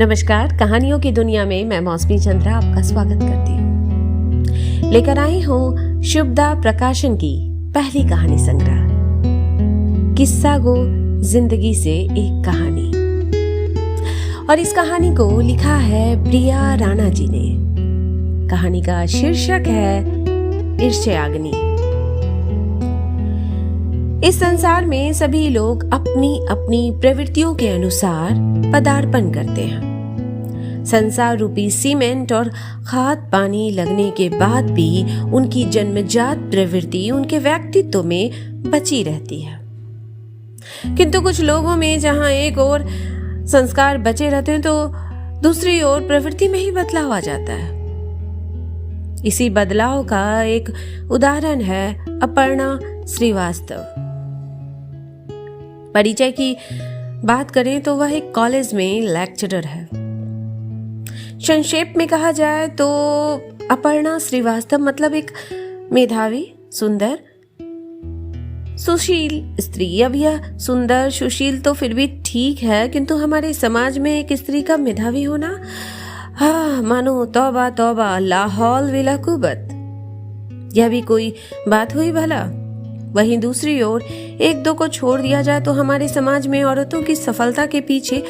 नमस्कार, कहानियों की दुनिया में मैं मौसमी चंद्रा आपका स्वागत करती हूँ। लेकर आई हूँ शुभदा प्रकाशन की पहली कहानी संग्रह किस्सा गो जिंदगी से एक कहानी। और इस कहानी को लिखा है प्रिया राणा जी ने। कहानी का शीर्षक है ईर्ष्याग्नि। इस संसार में सभी लोग अपनी अपनी प्रवृत्तियों के अनुसार पदार्पण करते हैं। संसार रूपी सीमेंट और खाद पानी लगने के बाद भी उनकी जन्मजात प्रवृत्ति उनके व्यक्तित्व में बची रहती है। किंतु कुछ लोगों में जहां एक और संस्कार बचे रहते हैं तो दूसरी ओर प्रवृत्ति में ही बदलाव आ जाता है। इसी बदलाव का एक उदाहरण है अपर्णा श्रीवास्तव। परिचय की बात करें तो वह एक कॉलेज में लेक्चरर है। संक्षेप में कहा जाए तो अपर्णा श्रीवास्तव मतलब एक मेधावी, सुंदर, सुशील स्त्री। अब यह सुंदर सुशील तो फिर भी ठीक है, किंतु हमारे समाज में एक स्त्री का मेधावी होना मानो तौबा तौबा लाहौल विला कुबत। यह भी कोई बात हुई भला। वहीं दूसरी ओर एक दो को छोड़ दिया जाए तो हमारे समाज में औरतों की सफलता के पीछे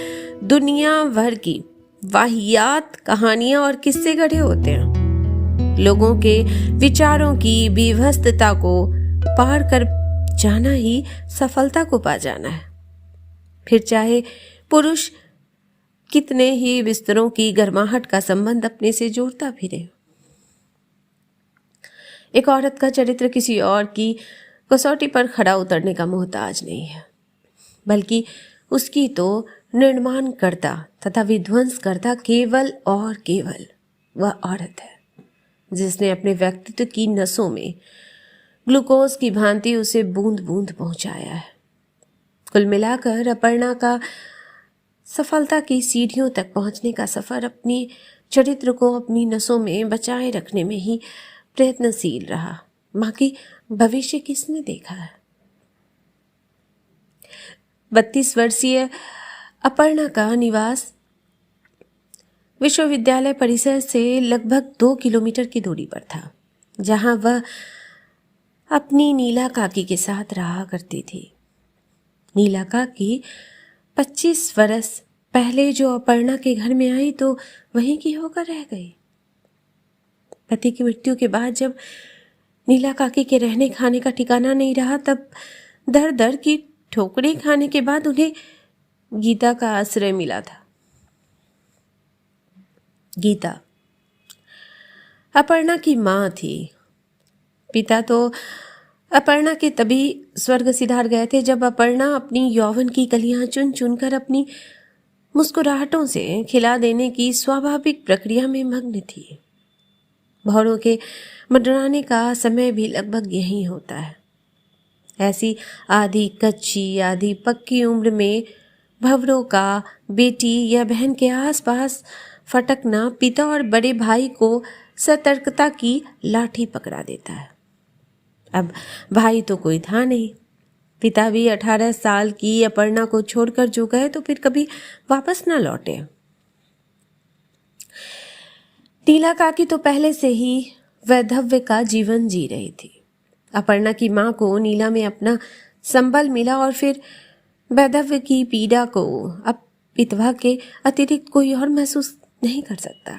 दुनिया भर की वाहियात कहानियां और किस्से गढ़े होते हैं। लोगों के विचारों की विभस्तता को पार कर जाना ही सफलता को पा जाना है। फिर चाहे पुरुष कितने ही बिस्तरों की गर्माहट का संबंध अपने से जोड़ता फिरे। एक औरत का चरित्र किसी और की कसौटी पर खड़ा उतरने का मोहताज नहीं है, बल्कि उसकी तो निर्माणकर्ता तथा विध्वंसकर्ता केवल और केवल वह औरत है, जिसने अपने व्यक्तित्व की नसों में ग्लूकोज की भांति उसे बूंद बूंद पहुंचाया है। कुल मिलाकर अपर्णा का सफलता की सीढ़ियों तक पहुंचने का सफर अपनी चरित्र को अपनी नसों में बचाए रखने में ही प्रयत्नशील रहा। बाकी भविष्य किसने देखा है। 32 वर्षीय अपर्णा का निवास विश्वविद्यालय परिसर से लगभग 2 किलोमीटर की दूरी पर था, जहां वह अपनी नीला काकी के साथ रहा करती थी। नीला काकी 25 वर्ष पहले जो अपर्णा के घर में आई तो वहीं की होकर रह गई। पति की मृत्यु के बाद जब नीला काकी के रहने खाने का ठिकाना नहीं रहा, तब दर दर की ठोकरें खाने के बाद उन्हें गीता का आश्रय मिला था। गीता अपर्णा की मां थी। पिता तो अपर्णा के तभी स्वर्ग सिधार गए थे जब अपर्णा अपनी यौवन की कलियां चुन चुनकर अपनी मुस्कुराहटों से खिला देने की स्वाभाविक प्रक्रिया में मग्न थी। भौरों के मंडराने का समय भी लगभग यही होता है। ऐसी आधी कच्ची आधी पक्की उम्र में भंवरों का बेटी या बहन के आसपास फटकना पिता और बड़े भाई को सतर्कता की लाठी पकड़ा देता है। अब भाई तो कोई था नहीं। पिता भी 18 साल की अपर्णा को छोड़कर जो गए तो फिर कभी वापस ना लौटे। नीला काकी तो पहले से ही वैधव्य का जीवन जी रही थी। अपर्णा की मां को नीला में अपना संबल मिला और फिर वैधव्य की पीड़ा को अब विधवा के अतिरिक्त कोई और महसूस नहीं कर सकता।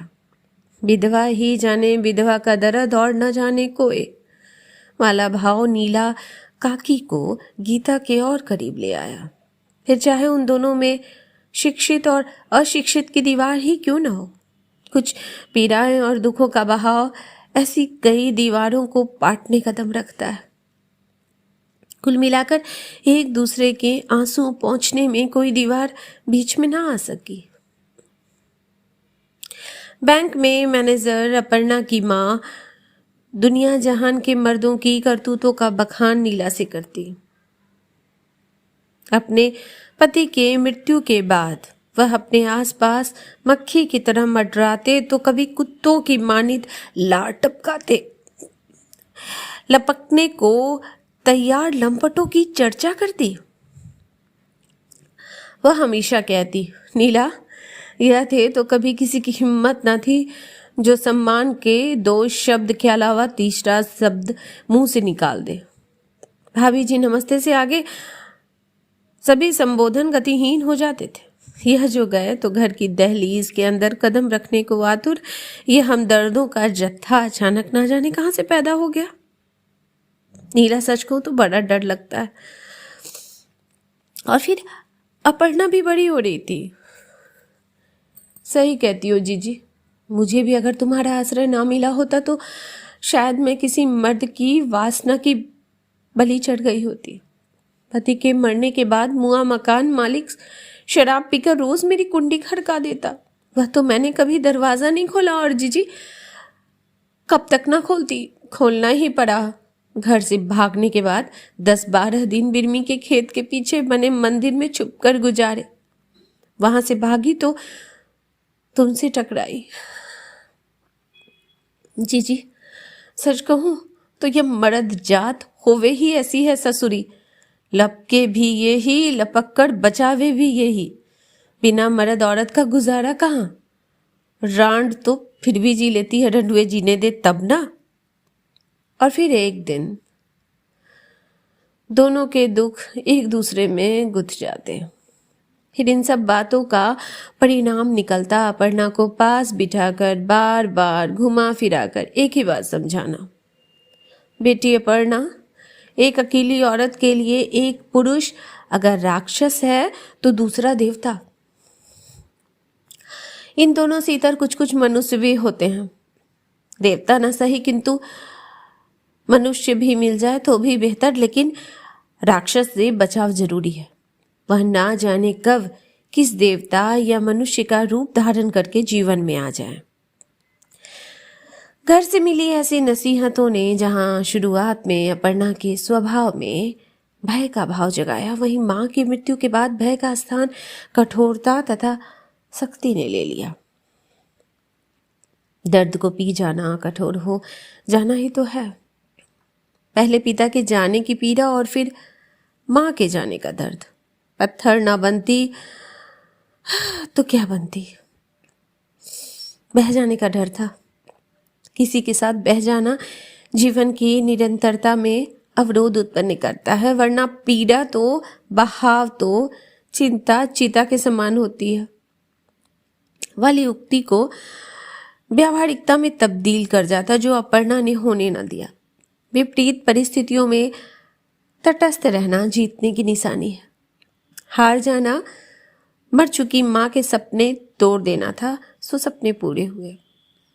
विधवा ही जाने विधवा का दर्द और न जाने कोई वाला भाव नीला काकी को गीता के और करीब ले आया। फिर चाहे उन दोनों में शिक्षित और अशिक्षित की दीवार ही क्यों न हो, कुछ पीड़ाएं और दुखों का बहाव ऐसी कई दीवारों को पाटने का दम रखता है। कुल मिलाकर एक दूसरे के आंसू पहुंचने में कोई दीवार बीच में ना आ सकी। बैंक में मैनेजर अपर्णा की मां दुनिया जहान के मर्दों की करतूतों का बखान नीला से करती। अपने पति के मृत्यु के बाद वह अपने आसपास मक्खी की तरह मंडराते तो कभी कुत्तों की मानित लार टपकाते, लपकने को तैयार लंपटों की चर्चा करती। वह हमेशा कहती, नीला यह थे तो कभी किसी की हिम्मत न थी जो सम्मान के 2 शब्द के अलावा तीसरा शब्द मुंह से निकाल दे। भाभी जी नमस्ते से आगे सभी संबोधन गतिहीन हो जाते थे। यह जो गए तो घर की दहलीज के अंदर कदम रखने को आतुर यह हमदर्दों का जत्था अचानक ना जाने कहां से पैदा हो गया। नीला सच को तो बड़ा डर लगता है। और फिर अपर्णा भी बड़ी हो रही थी। सही कहती हो जीजी, मुझे भी अगर तुम्हारा आश्रय ना मिला होता तो शायद मैं किसी मर्द की वासना की बलि चढ़ गई होती। पति के मरने के बाद मुआ मकान मालिक शराब पीकर रोज मेरी कुंडी खड़का देता। वह तो मैंने कभी दरवाजा नहीं खोला और जीजी कब तक ना खोलती, खोलना ही पड़ा। घर से भागने के बाद 10-12 दिन बिरमी के खेत के पीछे बने मंदिर में छुपकर गुजारे। वहां से भागी तो तुमसे टकराई। जीजी सच कहूं तो यह मर्द जात होवे ही ऐसी है ससुरी। लपके भी यही, लपक कर बचावे भी यही। बिना मर्द औरत का गुजारा कहाँ। रांड तो फिर भी जी लेती है, रंडुए जीने दे तब ना। और फिर एक दिन दोनों के दुख एक दूसरे में गुथ जाते। फिर इन सब बातों का परिणाम निकलता अपर्णा को पास बिठाकर बार बार घुमा फिराकर एक ही बात समझाना। बेटी अपर्णा, एक अकेली औरत के लिए एक पुरुष अगर राक्षस है तो दूसरा देवता। इन दोनों से इतर कुछ कुछ मनुष्य भी होते हैं। देवता ना सही किंतु मनुष्य भी मिल जाए तो भी बेहतर, लेकिन राक्षस से बचाव जरूरी है। वह ना जाने कब किस देवता या मनुष्य का रूप धारण करके जीवन में आ जाए। घर से मिली ऐसी नसीहतों ने जहां शुरुआत में अपर्णा के स्वभाव में भय का भाव जगाया, वहीं मां की मृत्यु के बाद भय का स्थान कठोरता तथा सख्ती ने ले लिया। दर्द को पी जाना, कठोर हो जाना ही तो है। पहले पिता के जाने की पीड़ा और फिर मां के जाने का दर्द। पत्थर ना बनती तो क्या बनती। बह जाने का डर था। किसी के साथ बह जाना जीवन की निरंतरता में अवरोध उत्पन्न करता है, वरना पीड़ा तो, बहाव तो चिंता चिता के समान होती है। वाली उक्ति को व्यावहारिकता में तब्दील कर जाता, जो अपर्णा ने होने न दिया। विपरीत परिस्थितियों में तटस्थ रहना जीतने की निशानी है। हार जाना मर चुकी मां के सपने तोड़ देना था, सो सपने पूरे हुए।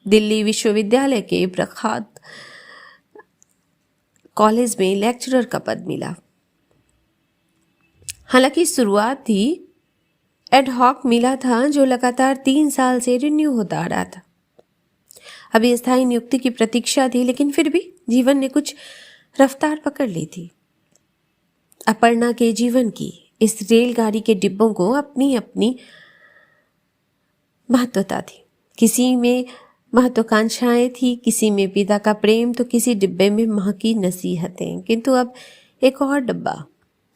दिल्ली विश्वविद्यालय के प्रख्यात कॉलेज में लेक्चरर का पद मिला। हालांकि शुरुआत ही एडहॉक मिला था, जो लगातार 3 साल से रिन्यू होता आ रहा था। अभी स्थायी नियुक्ति की प्रतीक्षा थी, लेकिन फिर भी जीवन ने कुछ रफ्तार पकड़ ली थी। अपर्णा के जीवन की इस रेलगाड़ी के डिब्बों को अपनी अपनी महत्वता थी। किसी में महत्वाकांक्षाएं थी, किसी में पिता का प्रेम, तो किसी डिब्बे में मां की नसीहतें। किंतु अब एक और डब्बा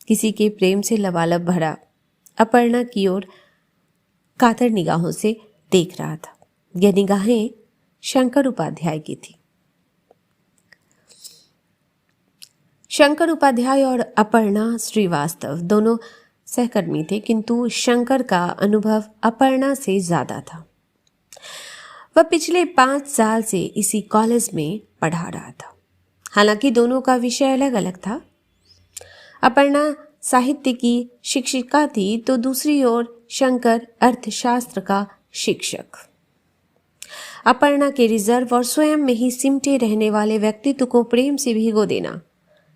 किसी के प्रेम से लबालब भरा अपर्णा की ओर कातर निगाहों से देख रहा था। यह निगाहें शंकर उपाध्याय की थी। शंकर उपाध्याय और अपर्णा श्रीवास्तव दोनों सहकर्मी थे, किंतु शंकर का अनुभव अपर्णा से ज्यादा था। वह पिछले 5 साल से इसी कॉलेज में पढ़ा रहा था। हालांकि दोनों का विषय अलग अलग था। अपर्णा साहित्य की शिक्षिका थी, तो दूसरी ओर शंकर अर्थशास्त्र का शिक्षक। अपर्णा के रिजर्व और स्वयं में ही सिमटे रहने वाले व्यक्तित्व को प्रेम से भिगो देना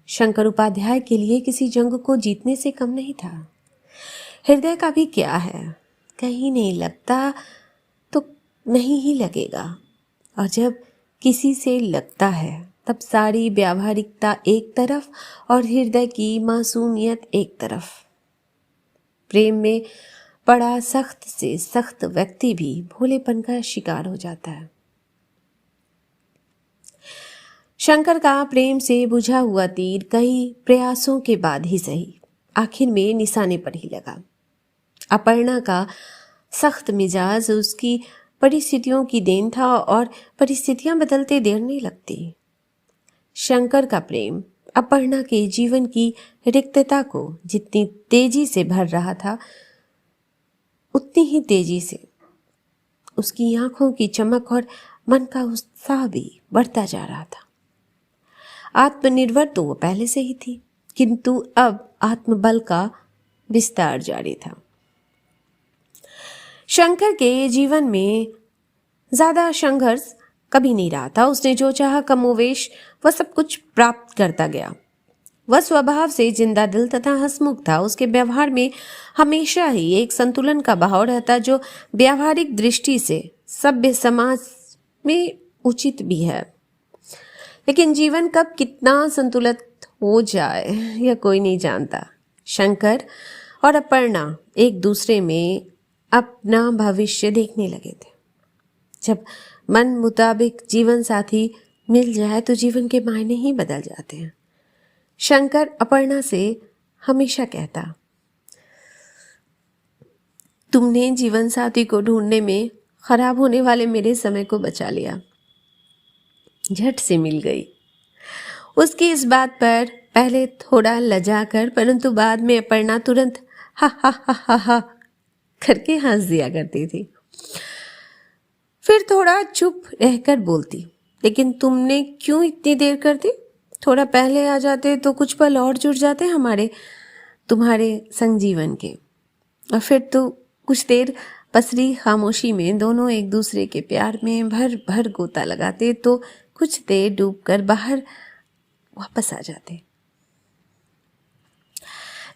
शंकर उपाध्याय के लिए किसी जंग को जीतने से कम नहीं था। हृदय का भी क्या है, कहीं नहीं लगता तो नहीं ही लगेगा, और जब किसी से लगता है तब सारी व्यावहारिकता एक तरफ और हृदय की मासूमियत एक तरफ। प्रेम में बड़ा सख्त से सख्त व्यक्ति भी भोलेपन का शिकार हो जाता है। शंकर का प्रेम से बुझा हुआ तीर कई प्रयासों के बाद ही सही आखिर में निशाने पर ही लगा। अपर्णा का सख्त मिजाज उसकी परिस्थितियों की देन था और परिस्थितियां बदलते देर नहीं लगती। शंकर का प्रेम अपर्णा के जीवन की रिक्तता को जितनी तेजी से भर रहा था, उतनी ही तेजी से उसकी आंखों की चमक और मन का उत्साह भी बढ़ता जा रहा था। आत्मनिर्भर तो वो पहले से ही थी, किंतु अब आत्मबल का विस्तार जारी था। शंकर के जीवन में ज्यादा संघर्ष कभी नहीं रहा था। उसने जो चाहा कमोवेश वह सब कुछ प्राप्त करता गया। वह स्वभाव से जिंदा दिल तथा हंसमुख था। उसके व्यवहार में हमेशा ही एक संतुलन का भाव रहता, जो व्यावहारिक दृष्टि से सभ्य समाज में उचित भी है। लेकिन जीवन कब कितना संतुलित हो जाए यह कोई नहीं जानता। शंकर और अपर्णा एक दूसरे में अपना भविष्य देखने लगे थे। जब मन मुताबिक जीवन साथी मिल जाए तो जीवन के मायने ही बदल जाते हैं। शंकर अपर्णा से हमेशा कहता, तुमने जीवन साथी को ढूंढने में खराब होने वाले मेरे समय को बचा लिया। झट से मिल गई। उसकी इस बात पर पहले थोड़ा लजा कर, परंतु बाद में अपर्णा तुरंत हा हा हा हा हा करके हंस दिया करती थी। फिर थोड़ा चुप रहकर बोलती, लेकिन तुमने क्यों इतनी देर कर दी? थोड़ा पहले आ जाते तो कुछ पल और जुड़ जाते हमारे तुम्हारे संग जीवन के। और फिर तो कुछ देर पसरी खामोशी में दोनों एक दूसरे के प्यार में भर भर गोता लगाते, तो कुछ देर डूबकर बाहर वापस आ जाते।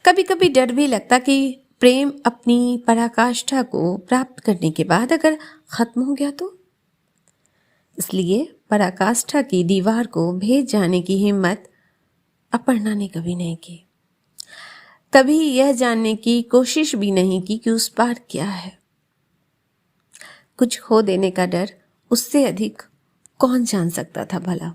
कभी कभी डर भी लगता कि प्रेम अपनी पराकाष्ठा को प्राप्त करने के बाद अगर खत्म हो गया तो। इसलिए पराकाष्ठा की दीवार को भेद जाने की हिम्मत अपर्णा ने कभी नहीं की। कभी यह जानने की कोशिश भी नहीं की कि उस पार क्या है। कुछ खो देने का डर उससे अधिक कौन जान सकता था भला।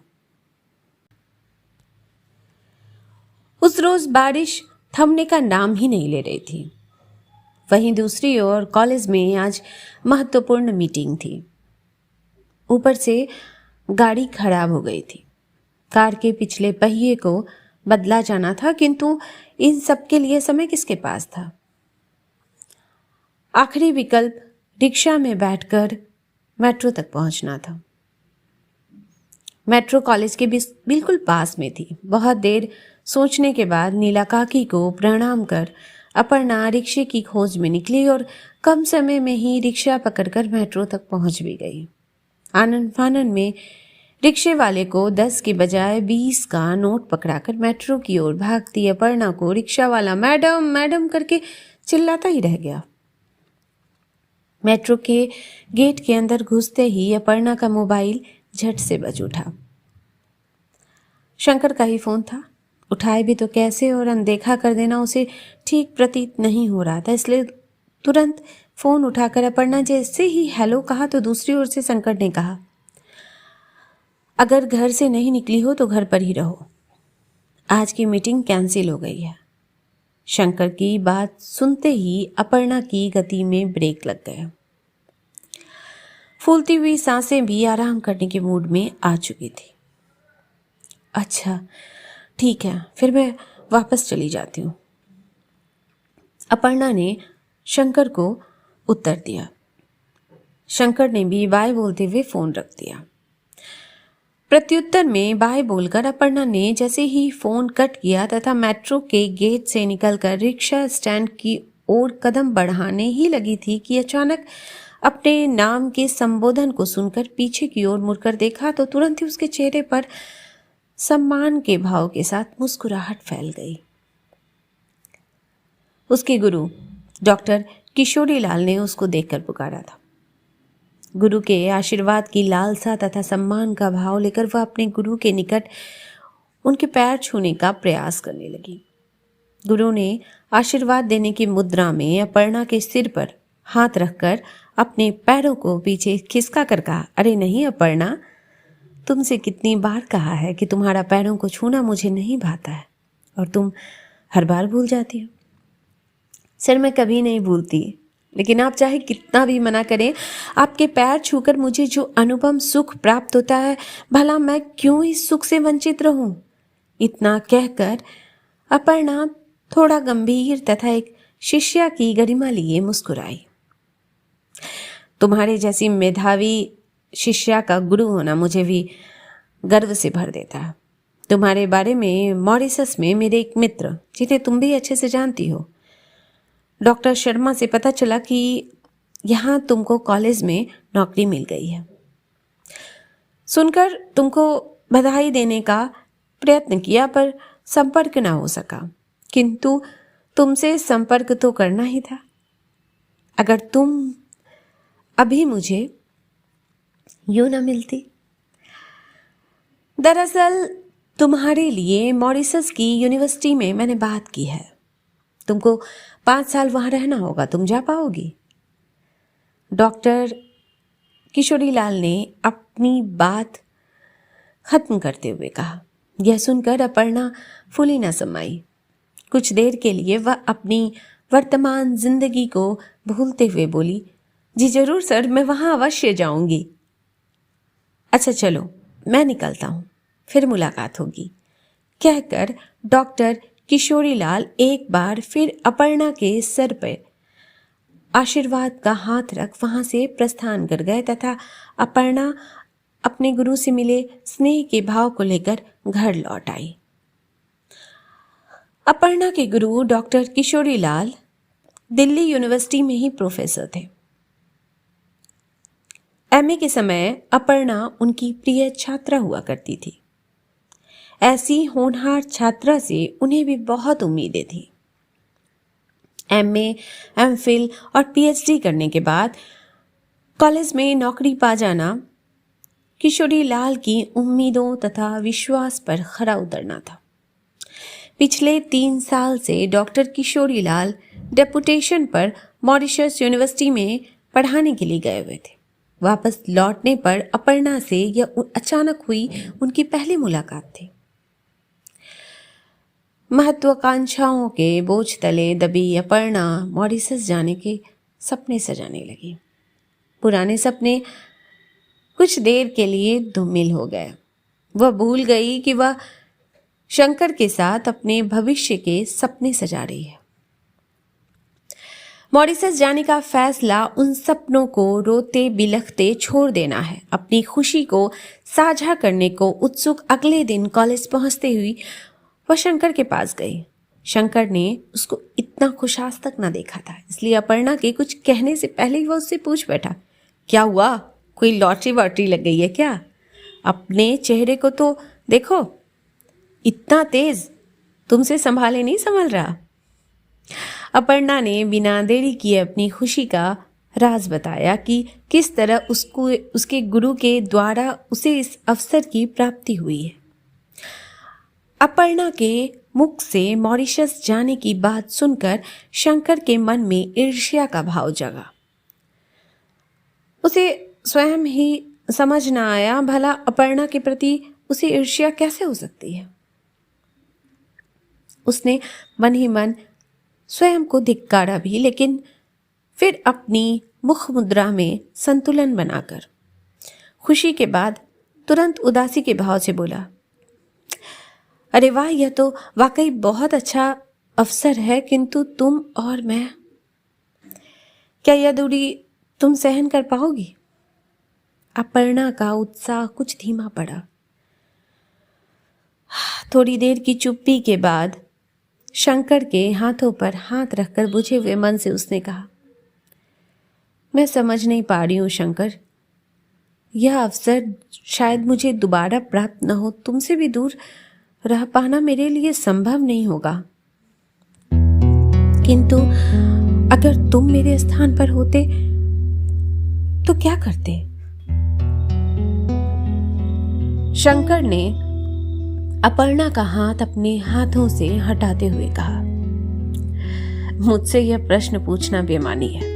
उस रोज बारिश थमने का नाम ही नहीं ले रही थी। वहीं दूसरी ओर कॉलेज में आज महत्वपूर्ण मीटिंग थी। ऊपर से गाड़ी खराब हो गई थी। कार के पिछले पहिए को बदला जाना था, किंतु इन सब के लिए समय किसके पास था। आखिरी विकल्प रिक्शा में बैठकर मेट्रो तक पहुंचना था। मेट्रो कॉलेज के बिल्कुल पास में थी। बहुत देर सोचने के बाद नीला काकी को प्रणाम कर अपर्णा रिक्शे की खोज में निकली और कम समय में ही रिक्शा पकड़कर मेट्रो तक पहुंच भी गई। आनन फानन में रिक्शे वाले को 10 के बजाय 20 का नोट पकड़ाकर मेट्रो की ओर भागती अपर्णा को रिक्शा वाला मैडम मैडम करके चिल्लाता ही रह गया। मेट्रो के गेट के अंदर घुसते ही अपर्णा का मोबाइल झट से बज उठा। शंकर का ही फोन था। उठाए भी तो कैसे, और अनदेखा कर देना उसे ठीक प्रतीत नहीं हो रहा था। इसलिए तुरंत फोन उठाकर अपर्णा जैसे ही हेलो कहा तो दूसरी ओर से शंकर ने कहा, अगर घर से नहीं निकली हो तो घर पर ही रहो, आज की मीटिंग कैंसिल हो गई है। शंकर की बात सुनते ही अपर्णा की गति में ब्रेक लग गया। फूलती हुई सांसें भी आराम करने के मूड में आ चुकी थी। अच्छा ठीक है, फिर मैं वापस चली जाती हूँ, अपर्णा ने शंकर को उत्तर दिया। शंकर ने भी बाय बोलते हुए फोन रख दिया। प्रत्युत्तर में बाय बोलकर अपर्णा ने जैसे ही फोन कट किया तथा मेट्रो के गेट से निकलकर रिक्शा स्टैंड की ओर कदम बढ़ाने ही लगी थी कि अचानक अपने नाम के संबोधन को सुनकर पीछे की ओर मुड़कर देखा तो तुरंत ही उसके चेहरे पर सम्मान के भाव के साथ मुस्कुराहट फैल गई। उसके गुरु डॉक्टर किशोरीलाल ने उसको देखकर पुकारा था। गुरु के आशीर्वाद की लालसा तथा सम्मान का भाव लेकर वह अपने गुरु के निकट उनके पैर छूने का प्रयास करने लगी। गुरु ने आशीर्वाद देने की मुद्रा में अपर्णा के सिर पर हाथ रखकर अपने पैरों को पीछे खिसका कर कहा, अरे नहीं अपर्णा, तुमसे कितनी बार कहा है कि तुम्हारा पैरों को छूना मुझे नहीं भाता है और तुम हर बार भूल जाती हो। सर मैं कभी नहीं भूलती, लेकिन आप चाहे कितना भी मना करें, आपके पैर छूकर मुझे जो अनुपम सुख प्राप्त होता है, भला मैं क्यों इस सुख से वंचित रहूं? इतना कहकर अपर्णा थोड़ा गंभीर तथा एक शिष्या की गरिमा लिए मुस्कुराई। तुम्हारे जैसी मेधावी शिष्या का गुरु होना मुझे भी गर्व से भर देता है। तुम्हारे बारे में मॉरिशस में मेरे एक मित्र, जिन्हें तुम भी अच्छे से जानती हो, डॉक्टर शर्मा से पता चला कि यहाँ तुमको कॉलेज में नौकरी मिल गई है। सुनकर तुमको बधाई देने का प्रयत्न किया, पर संपर्क ना हो सका, किंतु तुमसे संपर्क तो करना ही था। अगर तुम अभी मुझे यूं ना मिलती। दरअसल तुम्हारे लिए मॉरिशस की यूनिवर्सिटी में मैंने बात की है। तुमको 5 साल वहां रहना होगा, तुम जा पाओगी? डॉक्टर किशोरीलाल ने अपनी बात खत्म करते हुए कहा। यह सुनकर अपर्णा फूली न समाई। कुछ देर के लिए वह अपनी वर्तमान जिंदगी को भूलते हुए बोली, जी जरूर सर, मैं वहां अवश्य जाऊंगी। अच्छा चलो, मैं निकलता हूं, फिर मुलाकात होगी, कहकर डॉक्टर किशोरीलाल एक बार फिर अपर्णा के सर पर आशीर्वाद का हाथ रख वहां से प्रस्थान कर गए तथा अपर्णा अपने गुरु से मिले स्नेह के भाव को लेकर घर लौट आई। अपर्णा के गुरु डॉक्टर किशोरीलाल दिल्ली यूनिवर्सिटी में ही प्रोफेसर थे। एमए के समय अपर्णा उनकी प्रिय छात्रा हुआ करती थी। ऐसी होनहार छात्रा से उन्हें भी बहुत उम्मीदें थी। एमए, एमफिल और पीएचडी करने के बाद कॉलेज में नौकरी पा जाना किशोरीलाल की उम्मीदों तथा विश्वास पर खरा उतरना था। पिछले 3 साल से डॉक्टर किशोरीलाल डेपुटेशन पर मॉरिशस यूनिवर्सिटी में पढ़ाने के लिए गए हुए थे। वापस लौटने पर अपर्णा से यह अचानक हुई उनकी पहली मुलाकात थी। महत्वाकांक्षाओं के बोझ तले दबी अपर्णा मॉरिशस जाने के सपने सजाने लगी। पुराने सपने कुछ देर के लिए धूमिल हो गए। वह भूल गई कि वह शंकर के साथ अपने भविष्य के सपने सजा रही है। मॉरिशस जाने का फैसला उन सपनों को रोते बिलखते छोड़ देना है। अपनी खुशी को साझा करने को उत्सुक अगले दिन कॉलेज पहुंचते हुई वह शंकर के पास गई। शंकर ने उसको इतना खुश आज तक ना देखा था, इसलिए अपर्णा के कुछ कहने से पहले ही वह उससे पूछ बैठा, क्या हुआ, कोई लॉटरी वॉटरी लग गई है क्या? अपने चेहरे को तो देखो, इतना तेज तुमसे संभाले नहीं संभल रहा। अपर्णा ने बिना देरी किए अपनी खुशी का राज बताया कि किस तरह उसके गुरु के द्वारा उसे इस अवसर की प्राप्ति हुई है। अपर्णा के मुख से मॉरिशस जाने की बात सुनकर शंकर के मन में ईर्ष्या का भाव जगा। उसे स्वयं ही समझ न आया, भला अपर्णा के प्रति उसे ईर्ष्या कैसे हो सकती है। उसने मन ही मन स्वयं को धिक्कारा भी, लेकिन फिर अपनी मुख मुद्रा में संतुलन बनाकर खुशी के बाद तुरंत उदासी के भाव से बोला, अरे वाह, यह तो वाकई बहुत अच्छा अवसर है, किंतु तुम और मैं, क्या यह दूरी तुम सहन कर पाओगी? अपर्णा का उत्साह कुछ धीमा पड़ा। थोड़ी देर की चुप्पी के बाद शंकर के हाथों पर हाथ रखकर बुझे हुए मन से उसने कहा, मैं समझ नहीं पा रही हूं शंकर, यह अवसर शायद मुझे दोबारा प्राप्त न हो। तुमसे भी दूर रह पाना मेरे लिए संभव नहीं होगा, किंतु अगर तुम मेरे स्थान पर होते तो क्या करते? शंकर ने अपर्णा का हाथ अपने हाथों से हटाते हुए कहा, मुझसे यह प्रश्न पूछना बेईमानी है।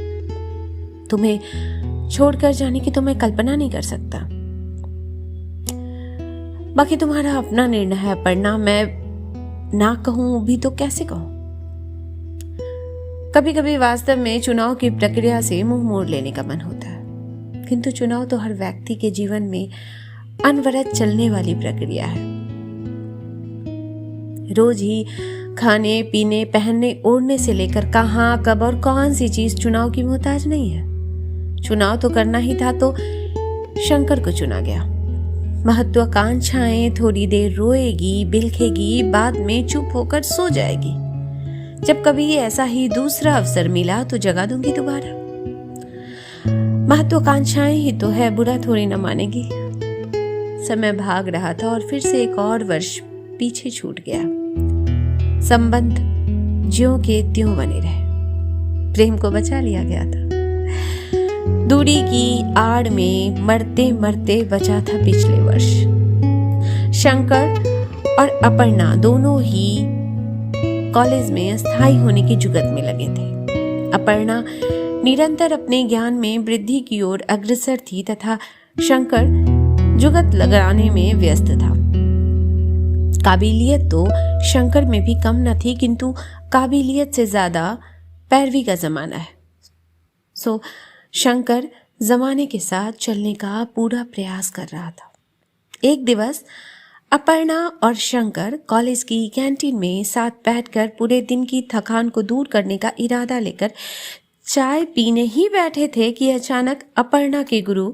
तुम्हें छोड़कर जाने की तो मैं कल्पना नहीं कर सकता। बाकी तुम्हारा अपना निर्णय है अपर्णा, मैं ना कहूं भी तो कैसे कहूं? कभी कभी वास्तव में चुनाव की प्रक्रिया से मुंह मोड़ लेने का मन होता है, किंतु चुनाव तो हर व्यक्ति के जीवन में अनवरत चलने वाली प्रक्रिया है। रोज ही खाने पीने पहनने ओढ़ने से लेकर कहाँ कब और कौन सी चीज चुनाव की मोहताज नहीं है। चुनाव तो करना ही था तो शंकर को चुना गया। महत्वाकांक्षाएं थोड़ी देर रोएगी बिलखेगी, बाद में चुप होकर सो जाएगी। जब कभी ऐसा ही दूसरा अवसर मिला तो जगा दूंगी दोबारा। महत्वाकांक्षाएं ही तो है, बुरा थोड़ी न मानेगी। समय भाग रहा था और फिर से एक और वर्ष पीछे छूट गया। संबंध ज्यों के त्यों बने रहे। प्रेम को बचा लिया गया था। दूरी की आड़ में मरते मरते बचा था पिछले वर्ष। शंकर और अपर्णा दोनों ही कॉलेज में अस्थायी होने की जुगत में लगे थे। अपर्णा निरंतर अपने ज्ञान में वृद्धि की ओर अग्रसर थी तथा शंकर जुगत लगाने में व्यस्त था। काबिलियत तो शंकर में भी कम न थी, किंतु काबिलियत से ज्यादा पैरवी का जमाना है। सो शंकर जमाने के साथ चलने का पूरा प्रयास कर रहा था। एक दिवस अपर्णा और शंकर कॉलेज की कैंटीन में साथ बैठकर पूरे दिन की थकान को दूर करने का इरादा लेकर चाय पीने ही बैठे थे कि अचानक अपर्णा के गुरु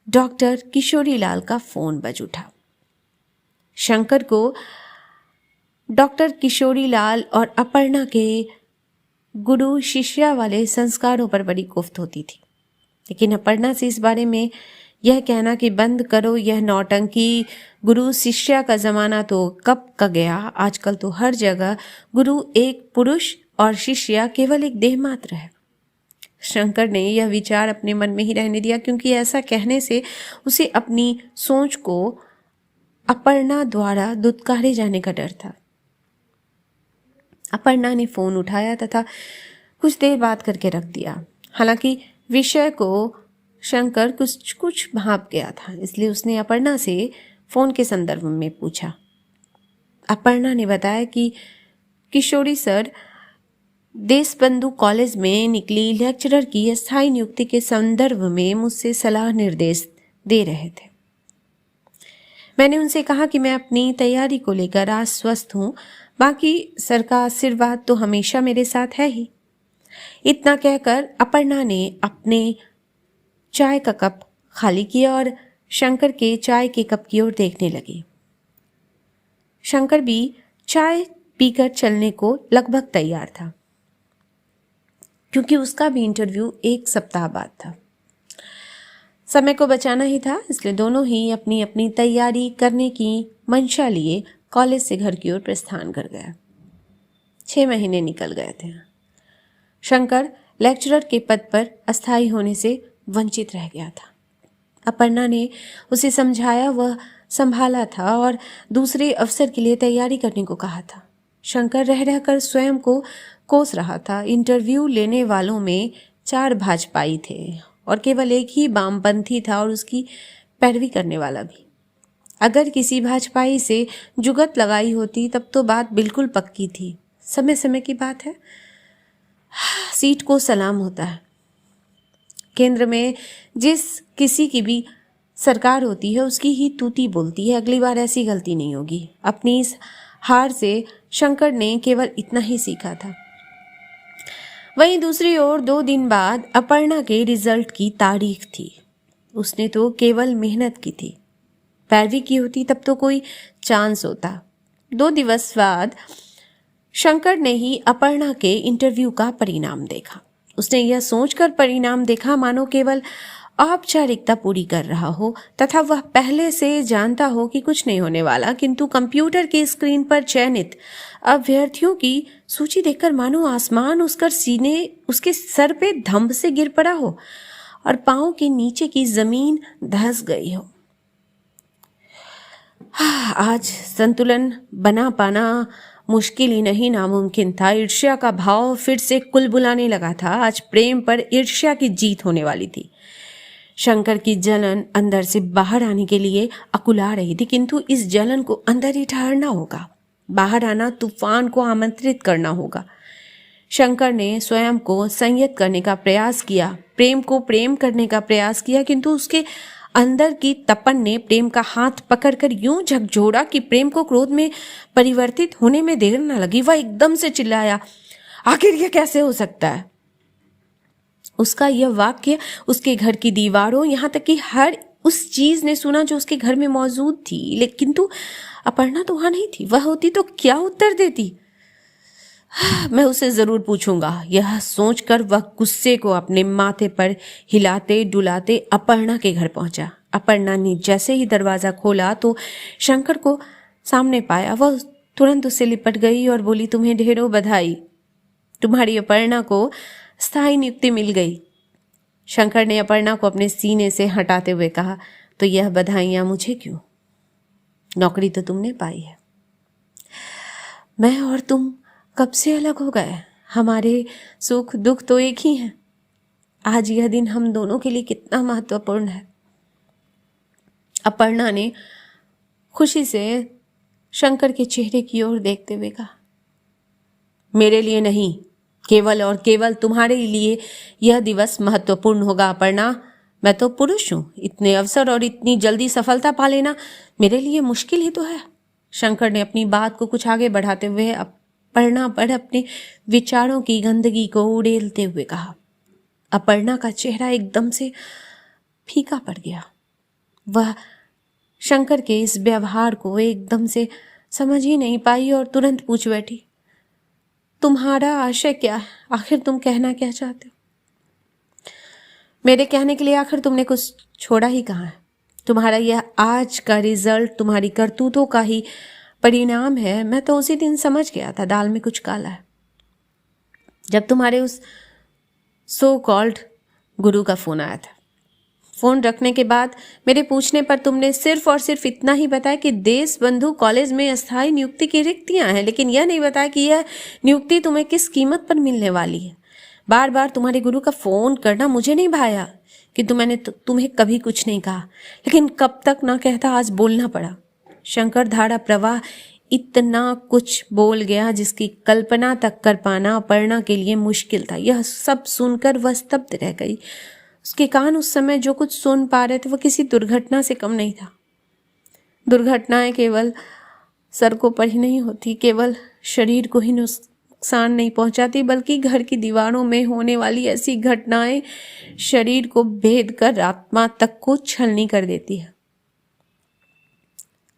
डॉक्टर किशोरी लाल का फोन बज उठा। शंकर को डॉक्टर किशोरी लाल और अपर्णा के गुरु शिष्या वाले संस्कारों पर बड़ी कोफ्त होती थी, लेकिन अपर्णा से इस बारे में यह कहना कि बंद करो यह नौटंकी, गुरु शिष्या का जमाना तो कब का गया। आजकल तो हर जगह गुरु एक पुरुष और शिष्या केवल एक देह मात्र है। शंकर ने यह विचार अपने मन में ही रहने दिया, क्योंकि ऐसा कहने से उसे अपनी सोच को अपर्णा द्वारा दुत्कारे जाने का डर था। अपर्णा ने फोन उठाया तथा कुछ देर बात करके रख दिया। हालांकि विषय को शंकर कुछ भाप गया था, इसलिए उसने अपर्णा से फोन के संदर्भ में पूछा। अपर्णा ने बताया कि किशोरी सर देशबंधु कॉलेज में निकली लेक्चरर की अस्थायी नियुक्ति के संदर्भ में मुझसे सलाह निर्देश दे रहे थे। मैंने उनसे कहा कि मैं अपनी तैयारी को लेकर आश्वस्त हूँ, बाकी सर का आशीर्वाद तो हमेशा मेरे साथ है ही। इतना कहकर अपर्णा ने अपने चाय का कप खाली किया और शंकर के चाय के कप की ओर देखने लगी। शंकर भी चाय पीकर चलने को लगभग तैयार था, क्योंकि उसका भी इंटरव्यू एक सप्ताह बाद था। समय को बचाना ही था, इसलिए दोनों ही अपनी अपनी तैयारी करने की मंशा लिए कॉलेज से घर की ओर प्रस्थान कर गया। 6 महीने निकल गए थे। शंकर लेक्चरर के पद पर अस्थायी होने से वंचित रह गया था। अपर्णा ने उसे समझाया, वह संभाला था और दूसरे अवसर के लिए तैयारी करने को कहा था। शंकर रह रहकर स्वयं को कोस रहा था। इंटरव्यू लेने वालों में 4 भाजपाई थे और केवल एक ही वामपंथी था, और उसकी पैरवी करने वाला भी। अगर किसी भाजपाई से जुगत लगाई होती तब तो बात बिल्कुल पक्की थी। समय समय की बात है, सीट को सलाम होता है। केंद्र में जिस किसी की भी सरकार होती है उसकी ही तूती बोलती है। अगली बार ऐसी गलती नहीं होगी। अपनी इस हार से शंकर ने केवल इतना ही सीखा था। वहीं दूसरी ओर 2 दिन बाद अपर्णा के रिजल्ट की तारीख थी। उसने तो केवल मेहनत की थी, पैरवी की होती तब तो कोई चांस होता। 2 दिवस बाद शंकर ने ही अपर्णा के इंटरव्यू का परिणाम देखा। उसने यह सोचकर परिणाम देखा मानो केवल औपचारिकता पूरी कर रहा हो तथा वह पहले से जानता हो कि कुछ नहीं होने वाला, किंतु कंप्यूटर के स्क्रीन पर चयनित अभ्यर्थियों की सूची देखकर मानो आसमान उसके सर पे धम्म से गिर पड़ा हो और पांव के नीचे की जमीन धंस गई हो। आज संतुलन बना पाना मुश्किल ही नहीं नामुमकिन था। ईर्ष्या का भाव फिर से कुलबुलाने लगा था। आज प्रेम पर ईर्ष्या की जीत होने वाली थी। शंकर की जलन अंदर से बाहर आने के लिए अकुला रही थी, किंतु इस जलन को अंदर ही ठहरना होगा। बाहर आना तूफान को आमंत्रित करना होगा। शंकर ने स्वयं को संयत करने का प्रयास किया, प्रेम को प्रेम करने का प्रयास किया, किंतु उसके अंदर की तपन ने प्रेम का हाथ पकड़कर यूं झकझोरा कि प्रेम को क्रोध में परिवर्तित होने में देर न लगी। वह एकदम से चिल्लाया, आखिर यह कैसे हो सकता है? उसका यह वाक्य उसके घर की दीवारों, यहाँ तक कि हर उस चीज ने सुना जो उसके घर में मौजूद थी। लेकिन किंतु अपर्णा तो वहां नहीं थी। वह होती तो क्या उत्तर देती? मैं उसे जरूर पूछूंगा, यह सोचकर वह गुस्से को अपने माथे पर हिलाते डुलाते अपर्णा के घर पहुंचा। अपर्णा ने जैसे ही दरवाजा खोला तो शंकर को सामने पाया। वह तुरंत उससे लिपट गई और बोली, तुम्हें ढेरों बधाई, तुम्हारी अपर्णा को स्थायी नियुक्ति मिल गई। शंकर ने अपर्णा को अपने सीने से हटाते हुए कहा, तो यह बधाइयां मुझे क्यों? नौकरी तो तुमने पाई है। मैं और तुम कब से अलग हो गए? हमारे सुख दुख तो एक ही हैं। आज यह दिन हम दोनों के लिए कितना महत्वपूर्ण है। अपर्णा ने खुशी से शंकर के चेहरे की ओर देखते हुए कहा, मेरे लिए नहीं, केवल और केवल तुम्हारे लिए यह दिवस महत्वपूर्ण होगा। अपर्णा, मैं तो पुरुष हूं, इतने अवसर और इतनी जल्दी सफलता पा लेना मेरे लिए मुश्किल ही तो है। शंकर ने अपनी बात को कुछ आगे बढ़ाते हुए अपर्णा पर अपने विचारों की गंदगी को उड़ेलते हुए कहा। अपर्णा का चेहरा एकदम से फीका पड़ गया। वह शंकर के इस व्यवहार को एकदम से समझ ही नहीं पाई और तुरंत पूछ बैठी, तुम्हारा आशय क्या है? आखिर तुम कहना क्या चाहते हो? मेरे कहने के लिए आखिर तुमने कुछ छोड़ा ही कहाँ है? तुम्हारा यह आज का रिजल्ट तुम्हारी करतूतों का ही परिणाम है। मैं तो उसी दिन समझ गया था दाल में कुछ काला है, जब तुम्हारे उस सो कॉल्ड गुरु का फोन आया था। फोन रखने के बाद मेरे पूछने पर तुमने सिर्फ और सिर्फ इतना ही बताया कि देश बंधु कॉलेज में अस्थायी नियुक्ति की रिक्तियां हैं, लेकिन यह नहीं बताया कि यह नियुक्ति तुम्हें किस कीमत पर मिलने वाली है। बार बार तुम्हारे गुरु का फोन करना मुझे नहीं भाया, किंतु मैंने तुम्हें कभी कुछ नहीं कहा, लेकिन कब तक ना कहता आज बोलना पड़ा। शंकर धारा प्रवाह इतना कुछ बोल गया जिसकी कल्पना तक कर पाना अपर्णा के लिए मुश्किल था। यह सब सुनकर वह स्तब्ध रह गई। उसके कान उस समय जो कुछ सुन पा रहे थे वह किसी दुर्घटना से कम नहीं था। दुर्घटनाएं केवल सड़कों पर ही नहीं होती, केवल शरीर को ही नुकसान नहीं पहुंचाती, बल्कि घर की दीवारों में होने वाली ऐसी घटनाएं शरीर को भेद कर आत्मा तक को छलनी कर देती है।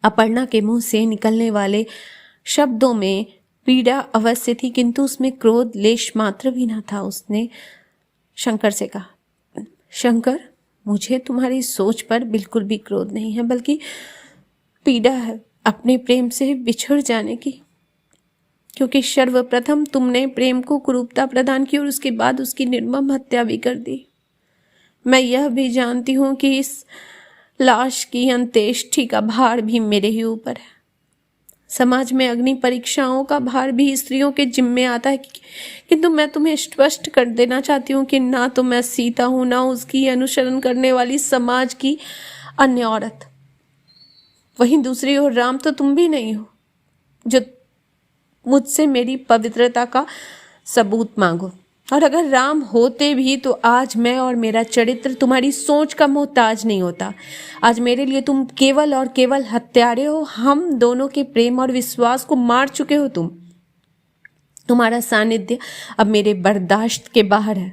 अपर्णा के मुंह से निकलने वाले शब्दों में पीड़ा अवश्य थी, किंतु उसमें क्रोध लेश मात्र भी न था। उसने शंकर से कहा, शंकर, मुझे तुम्हारी सोच पर बिल्कुल भी क्रोध नहीं है, बल्कि पीड़ा है अपने प्रेम से बिछड़ जाने की, क्योंकि सर्वप्रथम तुमने प्रेम को कुरूपता प्रदान की और उसके बाद उसकी निर्मम हत्या भी कर दी। मैं यह भी जानती हूं कि इस लाश की अंत्येष्टि का भार भी मेरे ही ऊपर है। समाज में अग्नि परीक्षाओं का भार भी स्त्रियों के जिम्मे आता है, किंतु मैं तुम्हें स्पष्ट कर देना चाहती हूँ कि ना तो मैं सीता हूँ, ना उसकी अनुसरण करने वाली समाज की अन्य औरत। वहीं दूसरी ओर राम तो तुम भी नहीं हो जो मुझसे मेरी पवित्रता का सबूत मांगो। और अगर राम होते भी तो आज मैं और मेरा चरित्र तुम्हारी सोच का मोहताज नहीं होता। आज मेरे लिए तुम केवल और केवल हत्यारे हो। हम दोनों के प्रेम और विश्वास को मार चुके हो तुम। तुम्हारा सानिध्य अब मेरे बर्दाश्त के बाहर है।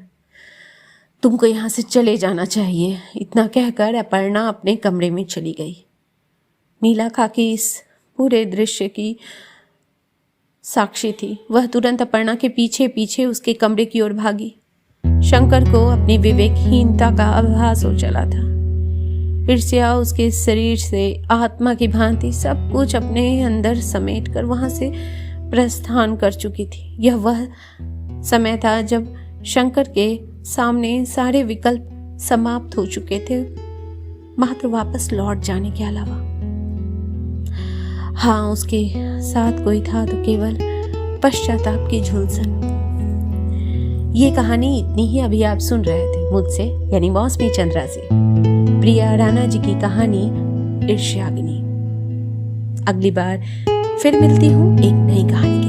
तुमको यहाँ से चले जाना चाहिए। इतना कहकर अपर्णा अपने कमरे में चली गई। नीला खाकी इस पूरे दृश्य की साक्षी थी। वह तुरंत अपर्णा के पीछे पीछे उसके कमरे की ओर भागी। शंकर को अपनी विवेकहीनता का आभास हो चला था। ईर्ष्या उसके शरीर से आत्मा की भांति सब कुछ अपने अंदर समेट कर वहां से प्रस्थान कर चुकी थी। यह वह समय था जब शंकर के सामने सारे विकल्प समाप्त हो चुके थे, मात्र वापस लौट जाने के अलावा। हाँ, उसके साथ कोई था तो केवल पश्चाताप की झुलसन। ये कहानी इतनी ही अभी आप सुन रहे थे मुझसे, यानी मौसमी चंद्रा से, प्रिया राणा जी की कहानी ईर्ष्याग्नि। अगली बार फिर मिलती हूँ एक नई कहानी।